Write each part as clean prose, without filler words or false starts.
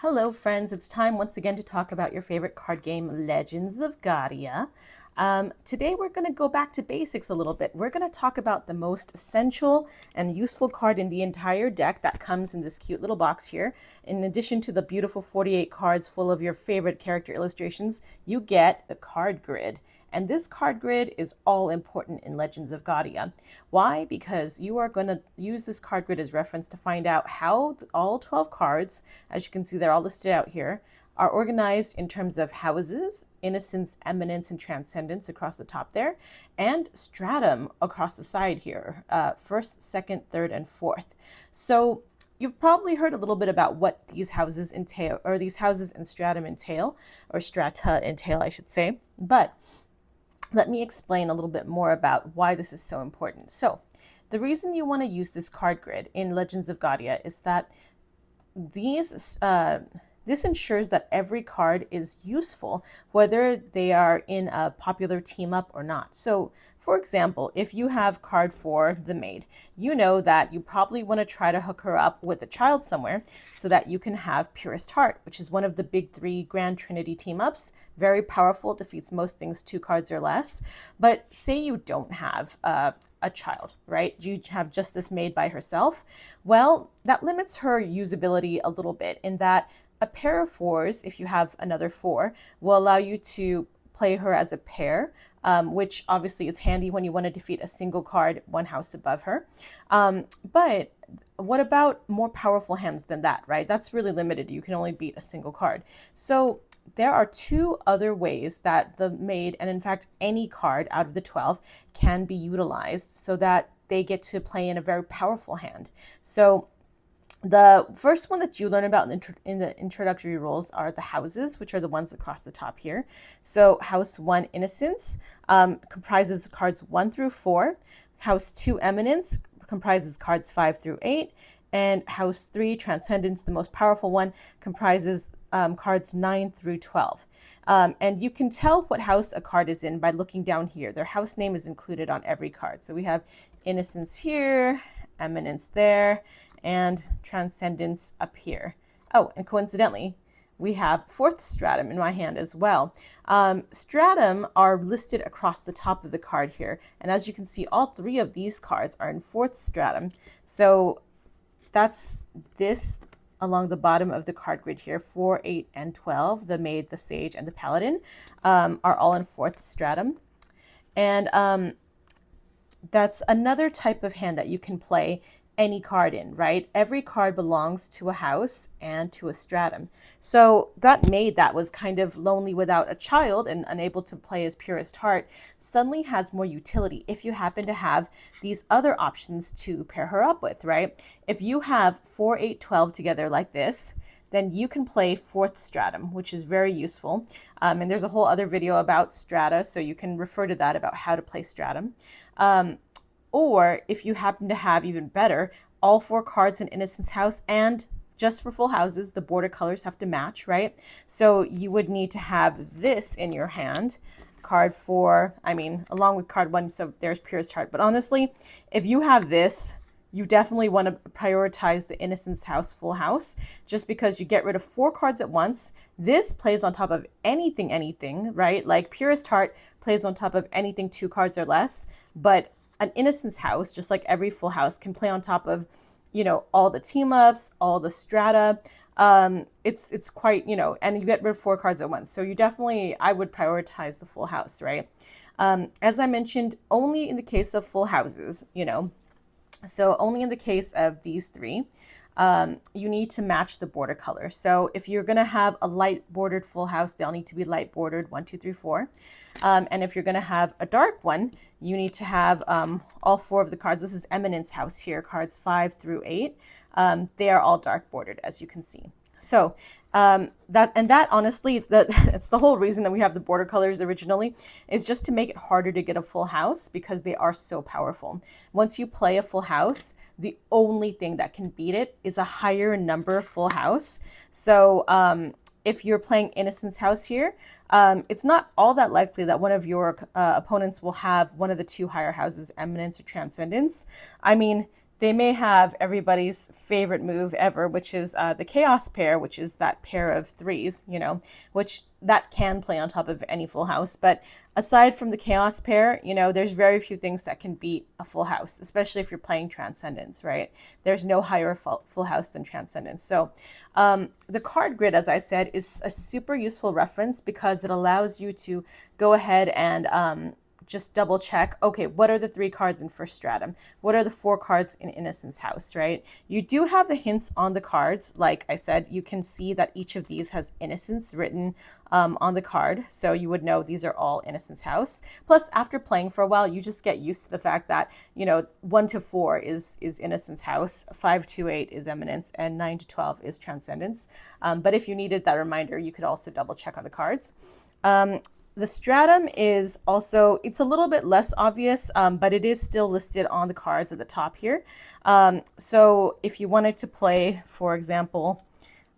Hello friends, it's time once again to talk about your favorite card game, Legends of Gadia. Today we're going to go back to basics a little bit. We're going to talk about the most essential and useful card in the entire deck that comes in this cute little box here. In addition to the beautiful 48 cards full of your favorite character illustrations, you get a card grid. And this card grid is all important in Legends of Gadia. Why? Because you are going to use this card grid as reference to find out how all 12 cards, as you can see they're all listed out here, are organized in terms of houses, innocence, eminence, and transcendence across the top there, and stratum across the side here, first, second, third, and fourth. So you've probably heard a little bit about what these houses entail, or these houses and stratum entail, or strata entail, I should say. But let me explain a little bit more about why this is so important. So the reason you want to use this card grid in Legends of Gadia is that this ensures that every card is useful, whether they are in a popular team up or not. So for example, if you have card 4, the maid, you know that you probably want to try to hook her up with a child somewhere so that you can have Purest Heart, which is one of the big 3 Grand Trinity team ups. Very powerful, defeats most things 2 cards or less. But say you don't have a child, right? You have just this maid by herself. Well, that limits her usability a little bit in that a pair of 4s, if you have another 4, will allow you to play her as a pair, which obviously is handy when you want to defeat a single card 1 house above her. But what about more powerful hands than that, right? That's really limited. You can only beat a single card. So there are 2 other ways that the maid, and in fact any card out of the 12, can be utilized so that they get to play in a very powerful hand. So the first one that you learn about in the introductory rules are the houses, which are the ones across the top here. So house 1, Innocence, comprises cards 1 through 4. House 2, Eminence, comprises cards 5 through 8. And house 3, Transcendence, the most powerful one, comprises cards 9 through 12. And you can tell what house a card is in by looking down here. Their house name is included on every card. So we have Innocence here, Eminence there, and Transcendence up here. Oh, and coincidentally, we have 4th stratum in my hand as well. Stratum are listed across the top of the card here. And as you can see, all 3 of these cards are in 4th stratum. So that's this along the bottom of the card grid here. 4, 8, and 12, the maid, the sage, and the paladin, are all in 4th stratum. And that's another type of hand that you can play any card in, right? Every card belongs to a house and to a stratum. So that maid that was kind of lonely without a child and unable to play as Purest Heart suddenly has more utility if you happen to have these other options to pair her up with, right? If you have 4, 8, 12 together like this, then you can play 4th stratum, which is very useful. And there's a whole other video about strata, so you can refer to that about how to play stratum. Or if you happen to have, even better, all 4 cards in Innocence House, and just for full houses, the border colors have to match, right? So you would need to have this in your hand. Card 4, along with card 1, so there's Purest Heart. But honestly, if you have this, you definitely want to prioritize the Innocence House full house, just because you get rid of 4 cards at once. This plays on top of anything, right? Like Purest Heart plays on top of anything 2 cards or less, but an Innocence House, just like every full house, can play on top of, all the team ups, all the strata. It's quite, and you get rid of 4 cards at once. So I would prioritize the full house, right? As I mentioned, only in the case of full houses, so only in the case of these 3, you need to match the border color. So if you're going to have a light bordered full house, they'll need to be light bordered 1, 2, 3, 4. And if you're going to have a dark one, you need to have all 4 of the cards. This is Eminence House here, cards 5 through 8. They are all dark bordered, as you can see. So that honestly, it's the whole reason that we have the border colors originally, is just to make it harder to get a full house because they are so powerful. Once you play a full house, the only thing that can beat it is a higher number full house. So if you're playing Innocence House here, it's not all that likely that one of your opponents will have one of the 2 higher houses, Eminence or Transcendence. they may have everybody's favorite move ever, which is the chaos pair, which is that pair of threes, you know, which that can play on top of any full house. But aside from the chaos pair, you know, there's very few things that can beat a full house, especially if you're playing Transcendence, right? There's no higher full house than Transcendence. So the card grid, as I said, is a super useful reference because it allows you to go ahead and just double check, okay, what are the 3 cards in First Stratum? What are the 4 cards in Innocence House, right? You do have the hints on the cards. Like I said, you can see that each of these has Innocence written on the card. So you would know these are all Innocence House. Plus, after playing for a while, you just get used to the fact that, you know, 1 to 4 is Innocence House, 5 to 8 is Eminence, and 9 to 12 is Transcendence. But if you needed that reminder, you could also double check on the cards. The stratum is also, it's a little bit less obvious, but it is still listed on the cards at the top here. So if you wanted to play, for example,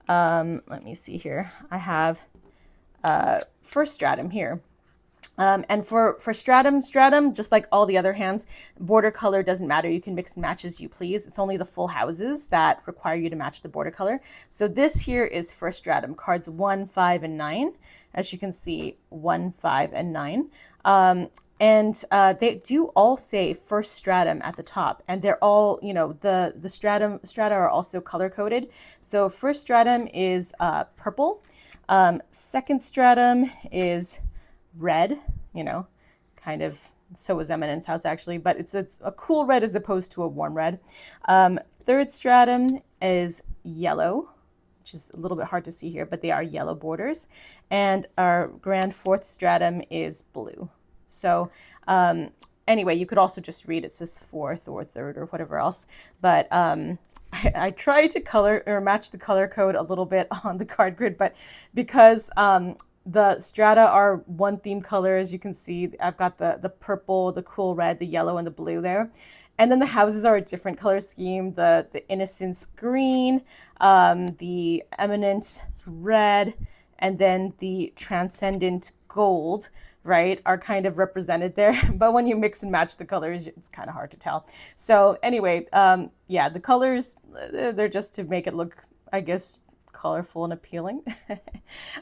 let me see here, I have first stratum here. And for stratum, just like all the other hands, border color doesn't matter. You can mix and match as you please. It's only the full houses that require you to match the border color. So this here is first stratum, cards 1, 5, and 9. As you can see, 1, 5, and 9. And they do all say first stratum at the top, and they're all, you know, the strata are also color coded. So first stratum is purple. Second stratum is red, you know, kind of, so is Eminence House actually, but it's a cool red as opposed to a warm red. Third stratum is yellow, which is a little bit hard to see here, but they are yellow borders. And our grand fourth stratum is blue. So anyway, you could also just read it says fourth or third or whatever else. But I tried to color or match the color code a little bit on the card grid, but because the strata are one theme color, as you can see, I've got the purple, the cool red, the yellow, and the blue there. And then the houses are a different color scheme, the Innocence green, the Eminent red, and then the Transcendent gold, right, are kind of represented there. But when you mix and match the colors, it's kind of hard to tell. So anyway, yeah, the colors, they're just to make it look, I guess, colorful and appealing.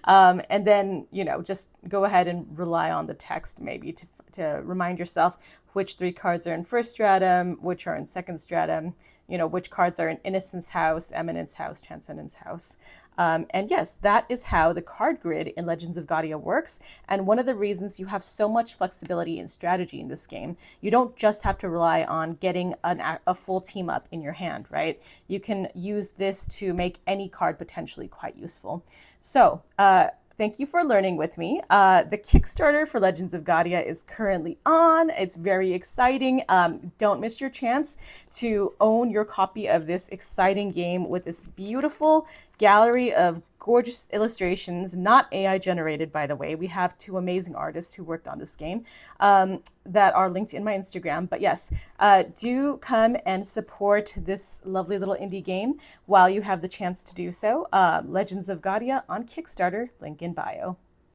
And then, you know, just go ahead and rely on the text maybe to remind yourself which 3 cards are in first stratum, which are in second stratum, you know, which cards are in Innocence House, Eminence House, Transcendence House. And yes, that is how the card grid in Legends of Gadia works. And one of the reasons you have so much flexibility and strategy in this game, you don't just have to rely on getting a full team up in your hand, right? You can use this to make any card potentially quite useful. So, thank you for learning with me. The Kickstarter for Legends of Gadia is currently on. It's very exciting. Don't miss your chance to own your copy of this exciting game with this beautiful gallery of gorgeous illustrations, not AI generated, by the way. We have 2 amazing artists who worked on this game that are linked in my Instagram. But yes, do come and support this lovely little indie game while you have the chance to do so. Legends of Gadia on Kickstarter, link in bio.